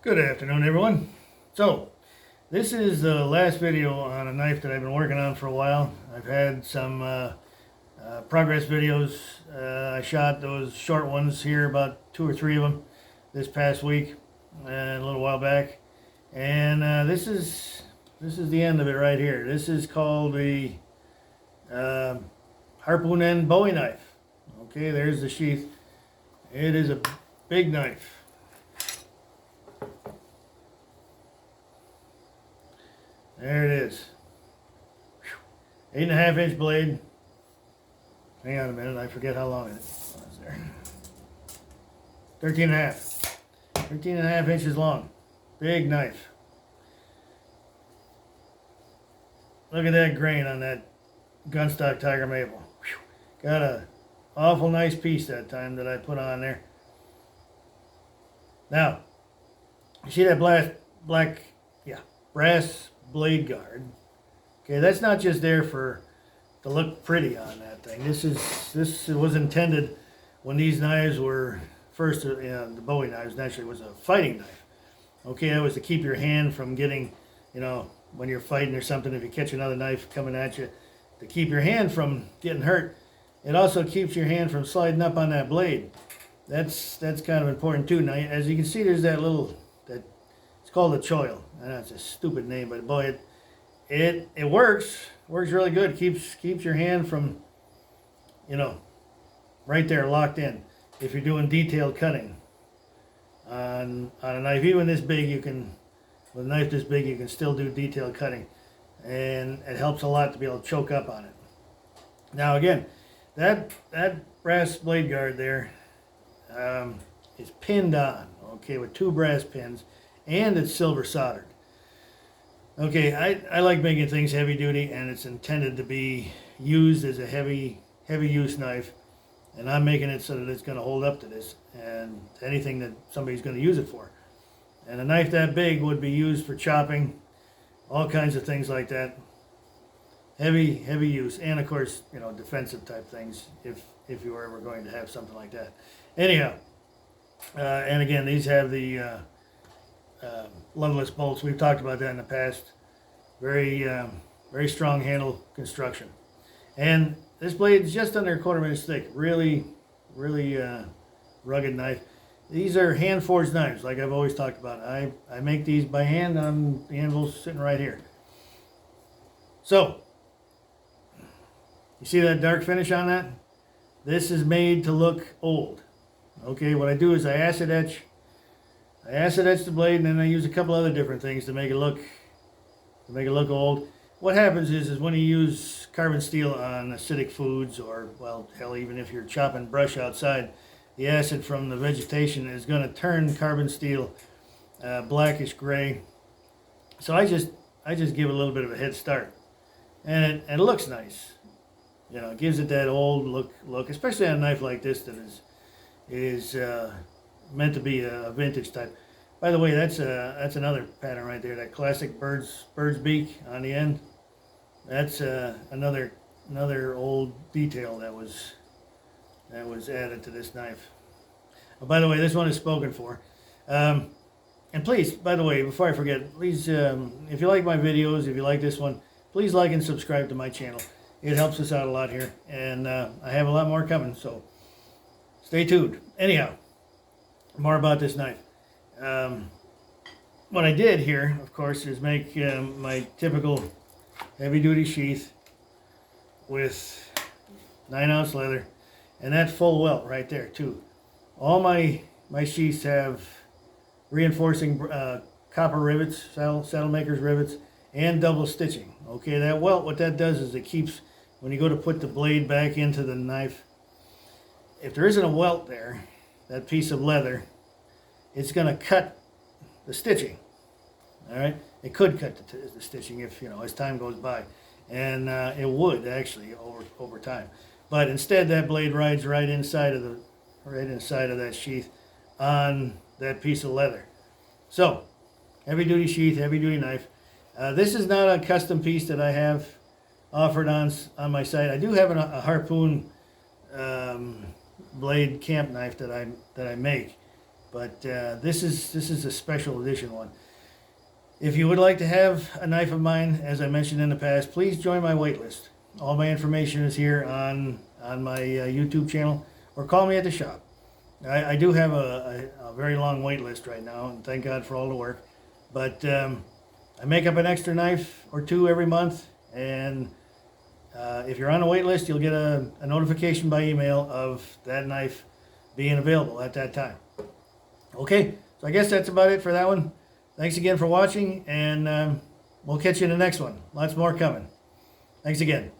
Good afternoon, everyone. So, this is the last video on a knife that I've been working on for a while. I've had some progress videos. I shot those short ones here, about 2 or 3 of them, this past week and a little while back. And this is the end of it right here. This is called the harpoon and Bowie knife. Okay, there's the sheath. It is a big knife. There it is. 8.5 inch blade. Hang on a minute, I forget how long it was there. 13.5. 13.5 inches long. Big knife. Look at that grain on that gunstock tiger maple. Got a awful nice piece that time that I put on there. Now, you see that brass blade guard. Okay, that's not just there to look pretty on that thing. This was intended when these knives were first, the Bowie knives naturally was a fighting knife. Okay, that was to keep your hand from getting, when you're fighting or something, if you catch another knife coming at you, to keep your hand from getting hurt. It also keeps your hand from sliding up on that blade. That's kind of important too. Now, as you can see, there's that it's called a choil. I know it's a stupid name, but boy, it works really good. Keeps your hand from, right there locked in. If you're doing detailed cutting on a knife, even this big, with a knife this big, you can still do detailed cutting, and it helps a lot to be able to choke up on it. Now again, that brass blade guard there is pinned on, okay, with 2 brass pins, and it's silver soldered. Okay, I like making things heavy duty, and it's intended to be used as a heavy use knife, and I'm making it so that it's going to hold up to this and anything that somebody's going to use it for. And a knife that big would be used for chopping, all kinds of things like that. Heavy use, and of course, defensive type things if you were ever going to have something like that. Anyhow, and again, these have the loveless bolts. We've talked about that in the past. Very strong handle construction, and this blade is just under a 1/4 inch thick. Really rugged knife. These are hand forged knives, like I've always talked about. I make these by hand on the anvils sitting right here. So you see that dark finish on that? This is made to look old. Okay, what I do is I acid etch the blade, and then I use a couple other different things to make it look old. What happens is when you use carbon steel on acidic foods, or, well, hell, even if you're chopping brush outside, the acid from the vegetation is going to turn carbon steel blackish gray. So I just give it a little bit of a head start, and it looks nice. It gives it that old look, especially on a knife like this that is meant to be a vintage type. By the way, that's another pattern right there. That classic bird's beak on the end. That's another old detail that was added to this knife. Oh, by the way, this one is spoken for. And please, by the way, before I forget, please, if you like my videos, if you like this one, please like and subscribe to my channel. It helps us out a lot here, and I have a lot more coming, so stay tuned. Anyhow, more about this knife. What I did here, of course, is make my typical heavy-duty sheath with 9-ounce leather, and that full welt right there too. All my sheaths have reinforcing copper rivets, saddle maker's rivets, and double stitching. Okay, that welt, what that does is it keeps, when you go to put the blade back into the knife, if there isn't a welt there, that piece of leather, it's going to cut the stitching. All right, it could cut the stitching if as time goes by, and it would actually over time. But instead, that blade rides right inside of that sheath on that piece of leather. So, heavy duty sheath, heavy duty knife. This is not a custom piece that I have offered on my site. I do have a harpoon blade camp knife that I make. But this is a special edition one. If you would like to have a knife of mine, as I mentioned in the past, please join my wait list. All my information is here on my YouTube channel, or call me at the shop. I do have a very long wait list right now, and thank God for all the work. But I make up an extra knife or two every month, and if you're on the wait list, you'll get a notification by email of that knife being available at that time. Okay, so I guess that's about it for that one. Thanks again for watching, and we'll catch you in the next one. Lots more coming. Thanks again.